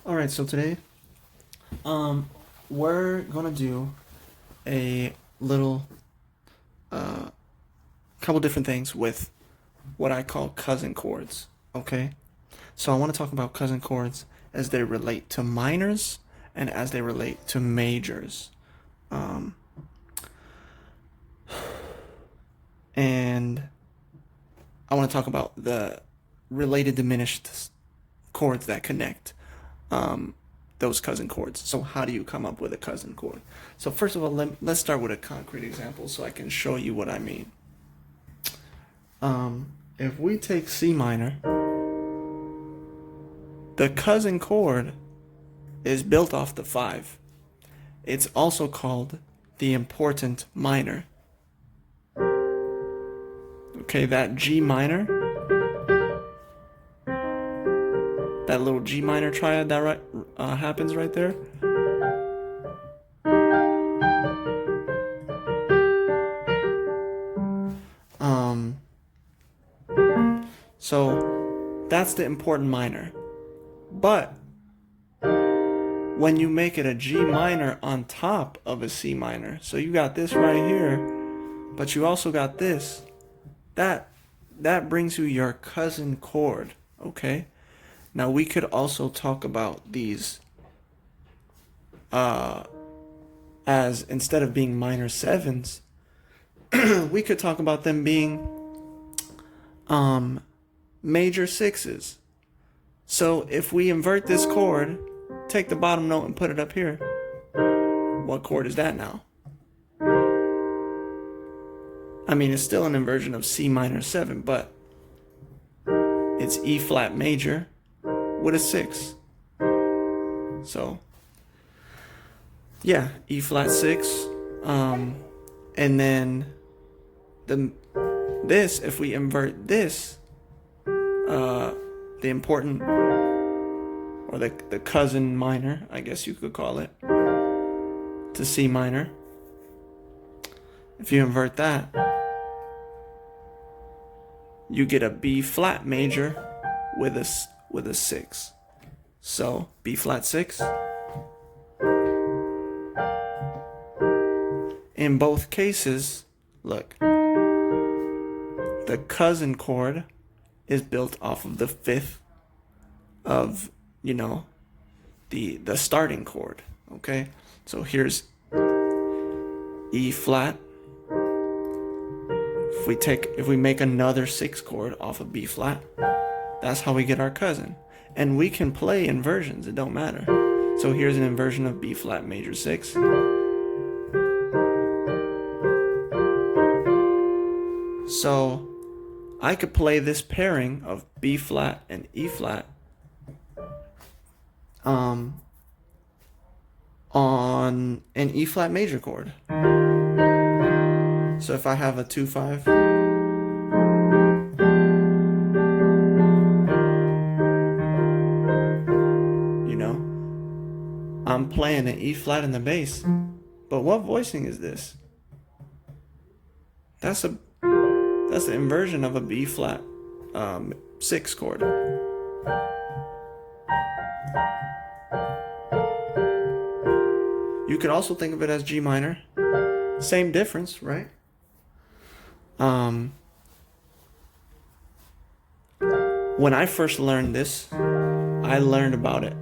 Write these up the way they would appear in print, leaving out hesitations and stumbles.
All right, so today, we're gonna do a little, couple different things with what I call cousin chords. Okay, so I want to talk about cousin chords as they relate to minors and as they relate to majors. Um, and I want to talk about the related diminished chords that connect um, those cousin chords. So how do you come up with a cousin chord? So first of all, let's start with a concrete example so I can show you what I mean. If we take C minor, the cousin chord is built off the 5. It's also called the important minor. Okay, that G minor, that little G minor triad that happens right there. Um, so that's the important minor. But when you make it a G minor on top of a C minor, so you got this right here, but you also got this, that brings you your cousin chord, okay? Now we could also talk about these as instead of being minor 7s, we could talk about them being major 6s. So if we invert this chord, take the bottom note and put it up here, what chord is that now? I mean, it's still an inversion of C minor 7, but it's E flat major with a 6. So, yeah, E flat 6. And then if we invert this, the important, or the cousin minor, I guess you could call it, to C minor. If you invert that, you get a B flat major with a 6. So B flat 6. In both cases, look, the cousin chord is built off of the 5th of, the starting chord, okay? So here's E flat. If we make another 6 chord off of B flat, that's how we get our cousin. And we can play inversions, it don't matter. So here's an inversion of B flat major 6. So I could play this pairing of B flat and E flat on an E flat major chord. So if I have a 2-5, I'm playing an E flat in the bass. But what voicing is this? That's the inversion of a B flat 6 chord. You could also think of it as G minor. Same difference, right? When I first learned this, I learned about it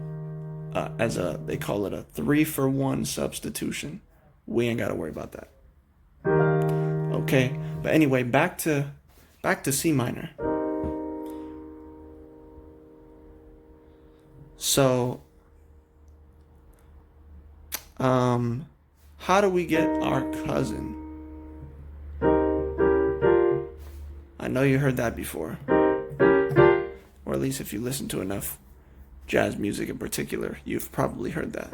as they call it a 3-for-1 substitution. We ain't gotta worry about that. Okay, but anyway, back to C minor. So, how do we get our cousin? I know you heard that before, or at least if you listen to enough jazz music in particular, you've probably heard that.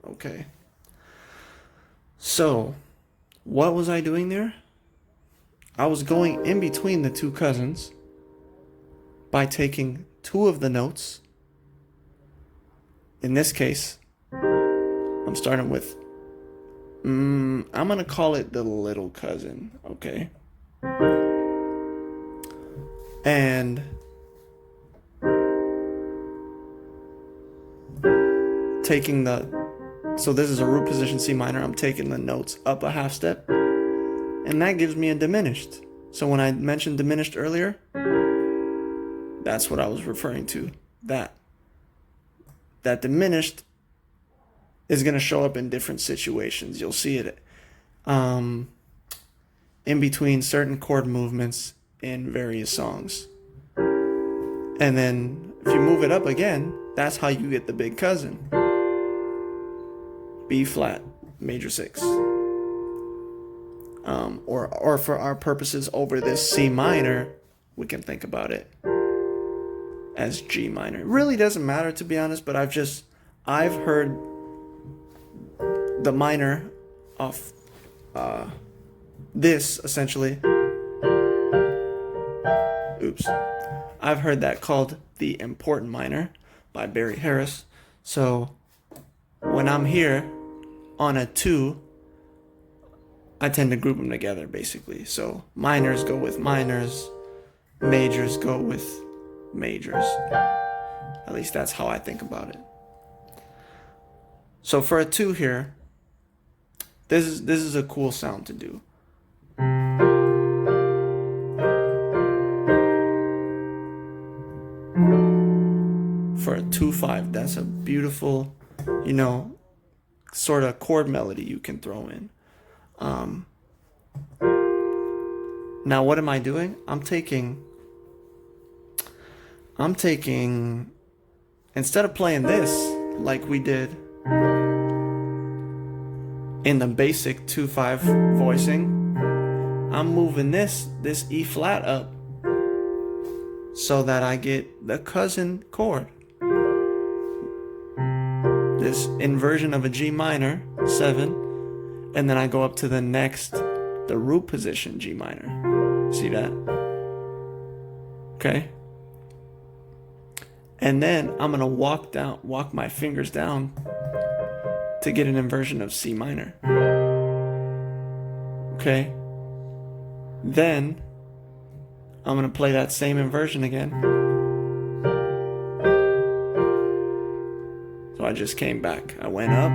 Okay. So, what was I doing there? I was going in between the two cousins by taking 2 of the notes. In this case, I'm starting with, I'm going to call it the little cousin, okay? And so this is a root position C minor. I'm taking the notes up a half step, and that gives me a diminished. So when I mentioned diminished earlier, that's what I was referring to. That diminished is going to show up in different situations. You'll see it in between certain chord movements in various songs. And then if you move it up again, that's how you get the big cousin. B flat, major 6. Or for our purposes over this C minor, we can think about it as G minor. It really doesn't matter, to be honest, but I've heard the minor of this essentially. Oops. I've heard that called the important minor by Barry Harris. So when I'm here on a 2, I tend to group them together basically. So minors go with minors, majors go with majors. At least that's how I think about it. So for a 2 here, this is a cool sound to do. For a 2-5, that's a beautiful, sort of chord melody you can throw in. Now what am I doing? I'm taking, instead of playing this like we did in the basic 2-5 voicing, I'm moving this E flat up so that I get the cousin chord. This inversion of a G minor, 7, and then I go up to the root position G minor. See that? Okay. And then I'm gonna walk my fingers down to get an inversion of C minor. Okay. Then I'm gonna play that same inversion again. So I just came back. I went up,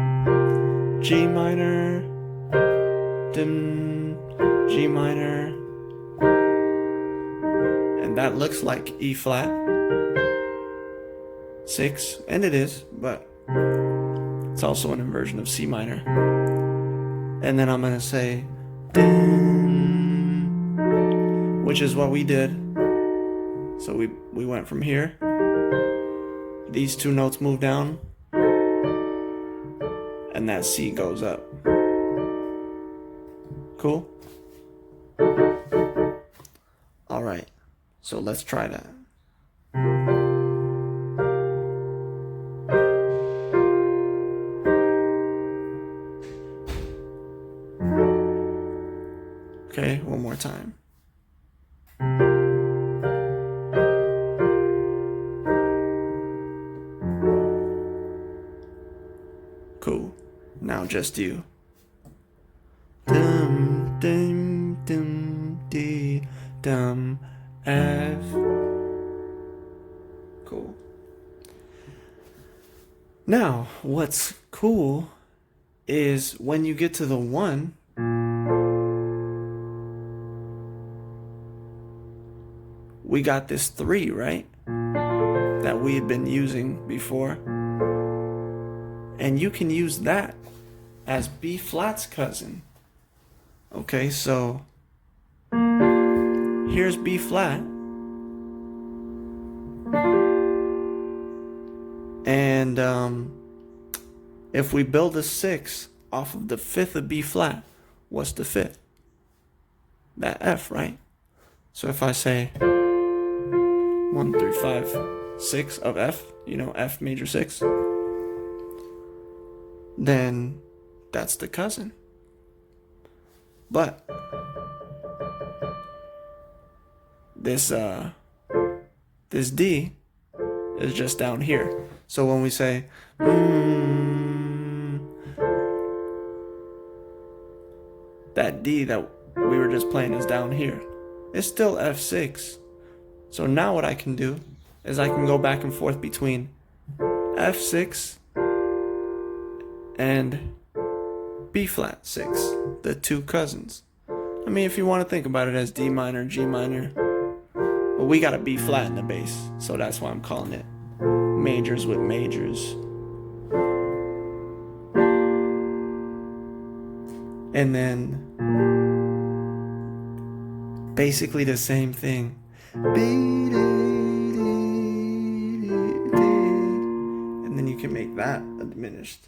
G minor, dim, G minor, and that looks like E flat 6, and it is, but it's also an inversion of C minor. And then I'm gonna say dim, which is what we did. So we went from here. These 2 notes move down, and that C goes up. Cool? All right, so let's try that. Okay, one more time. Cool. Now just you. Dum dum dum dee dum F. Cool. Now, what's cool is when you get to the 1, we got this 3, right? That we had been using before. And you can use that as B flat's cousin. Okay, so here's B flat. And if we build a 6 off of the 5th of B flat, what's the 5th? That F, right? So if I say 1, 3, 5, 6 of F, F major 6, then that's the cousin. But this D is just down here. So when we say that D that we were just playing is down here. It's still F6, So now what I can do is I can go back and forth between F6 and B flat 6, the two cousins. I mean, if you want to think about it as D minor, G minor, but we got a B flat in the bass, so that's why I'm calling it majors with majors. And then basically the same thing. And then you can make that a diminished.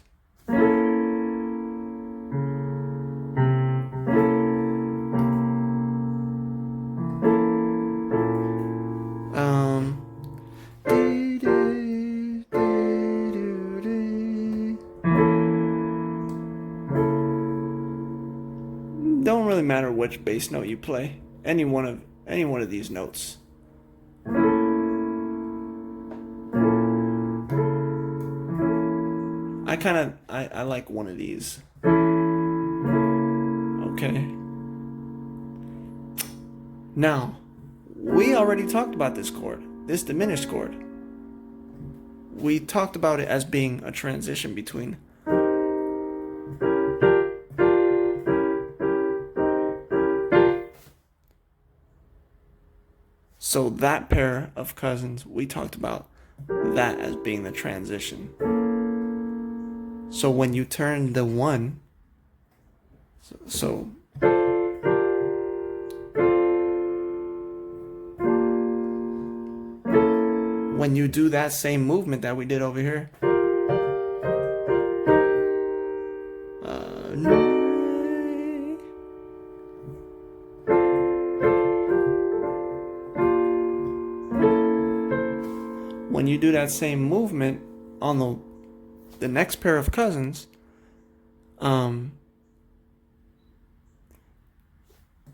Don't really matter which bass note you play. Any one of these notes. I like one of these. Okay. Now, we already talked about this chord, this diminished chord. We talked about it as being a transition between so that pair of cousins, we talked about that as being the transition. So when you turn the one, so when you do that same movement that we did over here, when you do that same movement on the next pair of cousins,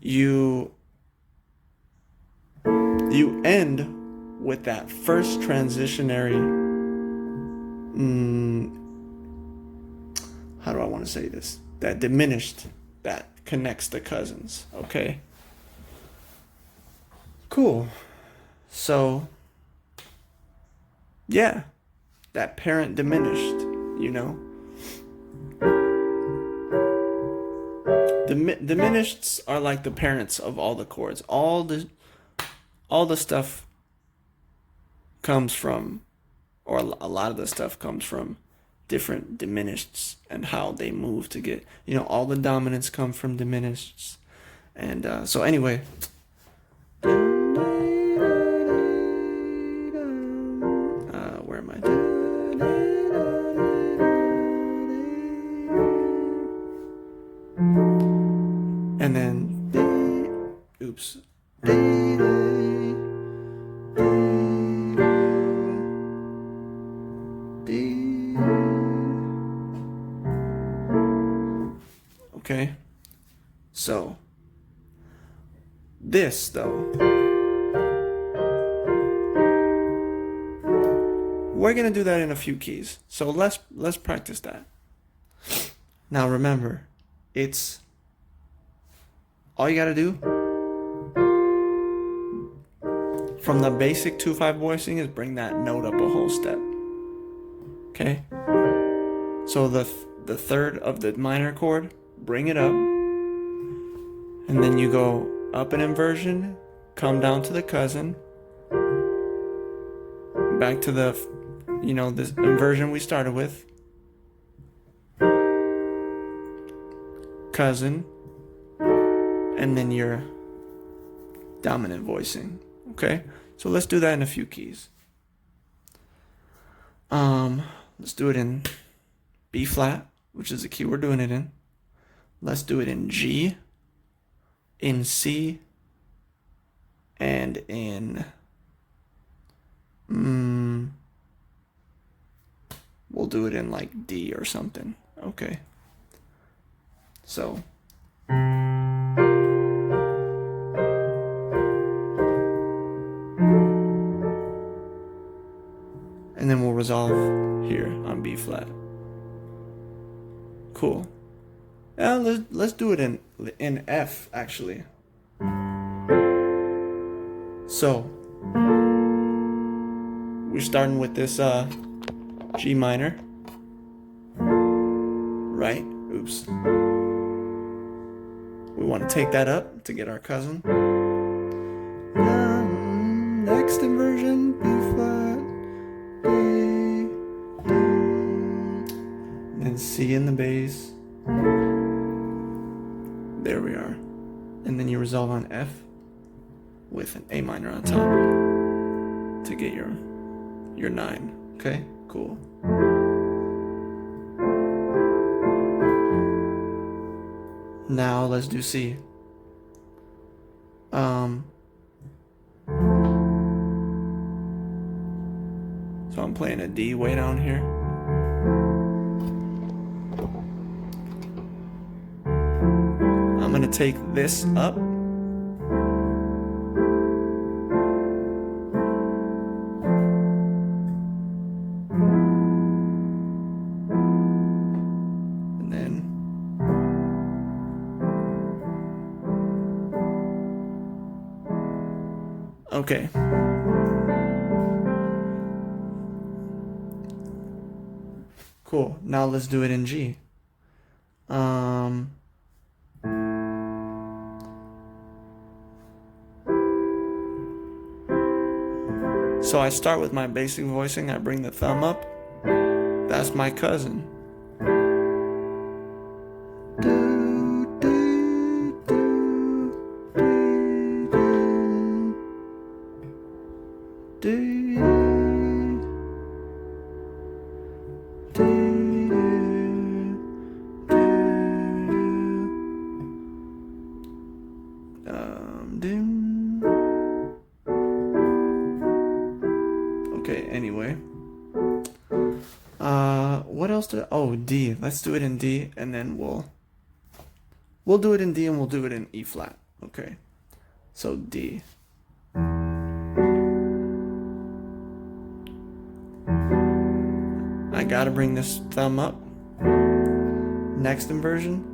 you end with that first transitionary, how do I want to say this? That diminished, that connects the cousins, okay? Cool. So, yeah, that parent diminished, you know? Diminished are like the parents of all the chords. All the stuff comes from, or a lot of the stuff comes from different diminished and how they move to get, all the dominants come from diminished. And so anyway, where am I? And then, oops. Okay, so this though, we're gonna do that in a few keys. So let's practice that. Now remember, it's all you gotta do from the basic 2/5 voicing is bring that note up a whole step. Okay, so the third of the minor chord, bring it up, and then you go up an inversion, come down to the cousin, back to the, this inversion we started with, cousin, and then your dominant voicing. Okay, so let's do that in a few keys. Let's do it in B flat, which is the key we're doing it in. Let's do it in G, in C, and in, we'll do it in like D or something. Okay. So. And then we'll resolve here on B flat. Cool. Yeah, let's do it in F actually. So we're starting with this G minor, right? Oops. We want to take that up to get our cousin. Next inversion, B flat, D, then C in the bass. There we are. And then you resolve on F with an A minor on top to get your 9. Okay, cool. Now let's do C. So I'm playing a D way down here. I'm gonna take this up. And then okay. Cool. Now let's do it in G. So I start with my basic voicing. I bring the thumb up. That's my cousin. Okay, anyway. What else did D. Let's do it in D, and then we'll do it in D and we'll do it in E flat. Okay. So D. I gotta bring this thumb up. Next inversion.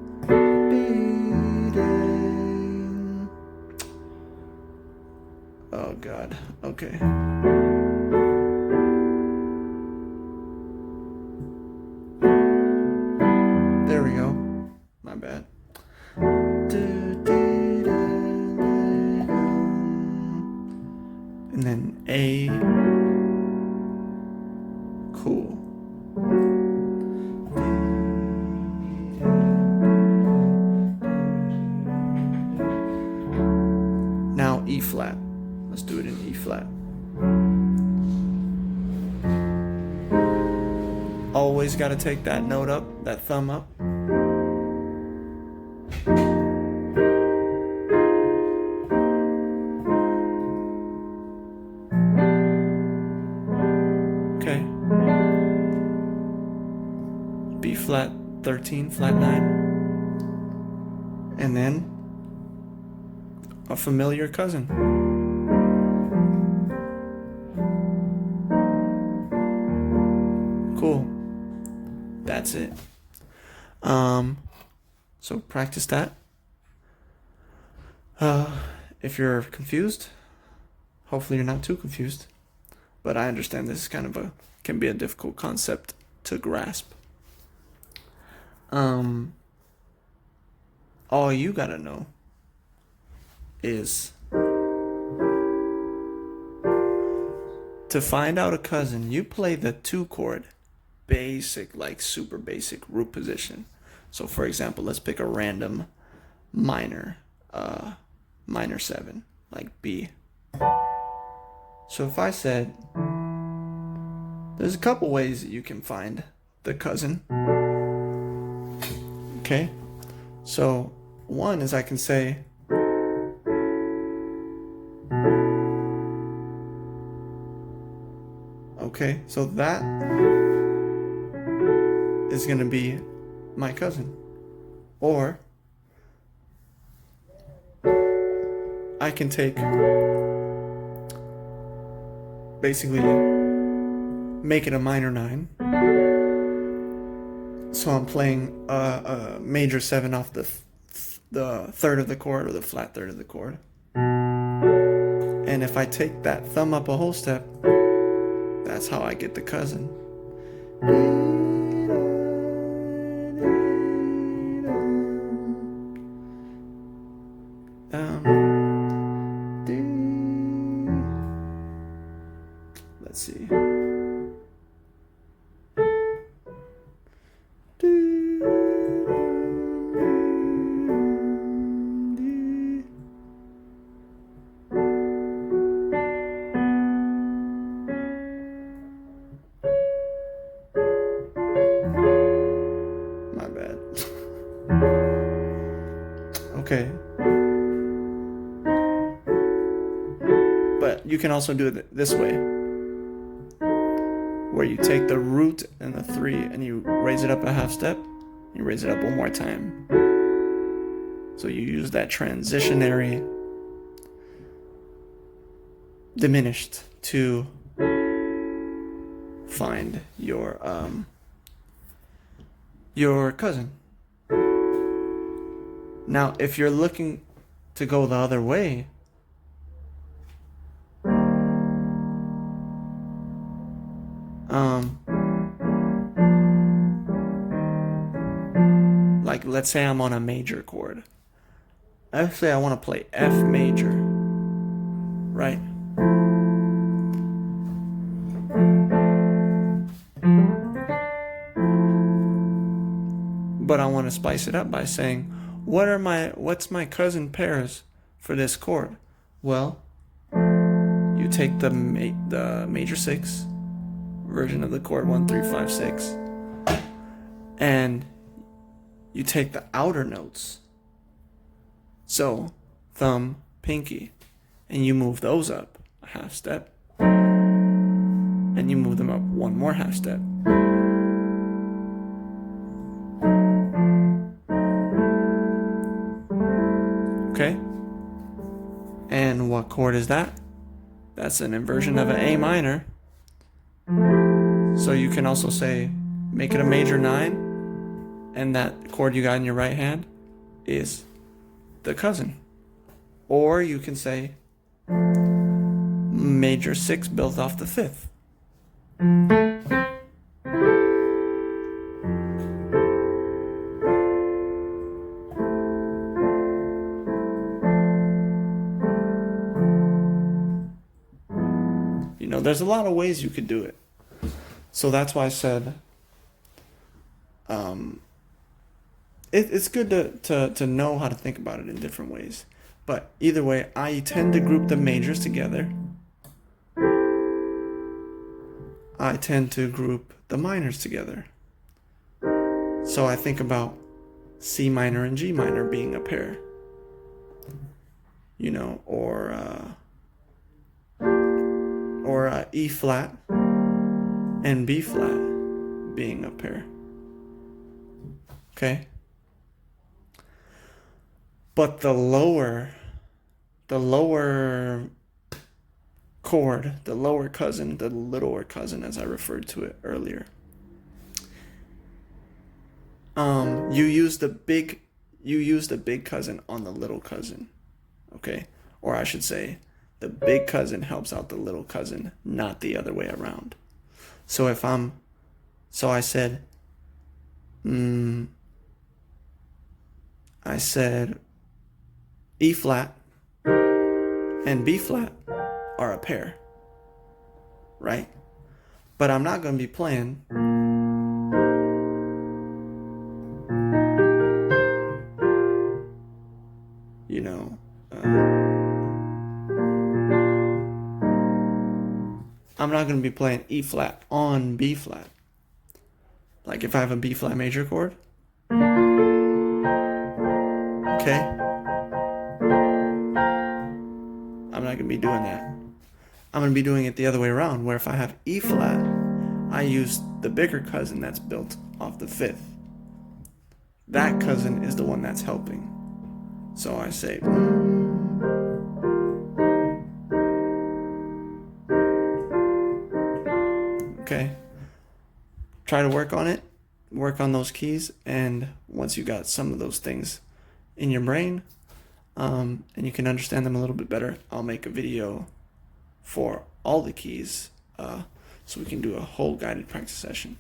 Oh God. Okay. There we go. My bad. And then A. Cool. Now E flat. Let's do it in E flat. Always got to take that note up, that thumb up. Okay. B flat 13, flat 9. And then a familiar cousin. Cool. That's it. So practice that. If you're confused, hopefully you're not too confused. But I understand this is can be a difficult concept to grasp. All you gotta know is to find out a cousin, you play the 2 chord, basic, like super basic root position. So for example, let's pick a random minor, minor 7, like B. So if I said, there's a couple ways that you can find the cousin. Okay, so one is I can say, okay, so that is going to be my cousin. Or I can take, basically make it a minor 9. So I'm playing a major 7 off the third of the chord, or the flat third of the chord. And if I take that thumb up a whole step, That's how I get the cousin. Let's see. My bad. Okay. But you can also do it this way, where you take the root and the 3 and you raise it up a half step, you raise it up one more time. So you use that transitionary diminished to find your cousin. Now, if you're looking to go the other way, like let's say I'm on a major chord. Let's say I want to play F major, right? But I want to spice it up by saying, what's my cousin pairs for this chord? Well, you take the major 6 version of the chord 1, 3, 5, 6, and you take the outer notes, so thumb, pinky, and you move those up a half step, and you move them up one more half step. Okay? And what chord is that? That's an inversion of an A minor. So you can also say, make it a major 9, and that chord you got in your right hand is the cousin. Or you can say major 6 built off the 5th. You know, there's a lot of ways you could do it. So that's why I said it's good to know how to think about it in different ways. But either way, I tend to group the majors together. I tend to group the minors together. So I think about C minor and G minor being a pair. You know, or E flat and B flat being a pair. Okay? But the lower chord, the lower cousin, the littler cousin as I referred to it earlier, you use the big cousin on the little cousin. Okay? Or I should say, the big cousin helps out the little cousin, not the other way around. So I said E flat and B flat are a pair, right? But I'm not going to be playing I'm not going to be playing E flat on B flat. Like if I have a B flat major chord, okay, I'm not going to be doing that. I'm going to be doing it the other way around, where if I have E flat, I use the bigger cousin that's built off the 5th. That cousin is the one that's helping. So I say, okay, try to work on it, work on those keys, and once you got some of those things in your brain, and you can understand them a little bit better, I'll make a video for all the keys so we can do a whole guided practice session.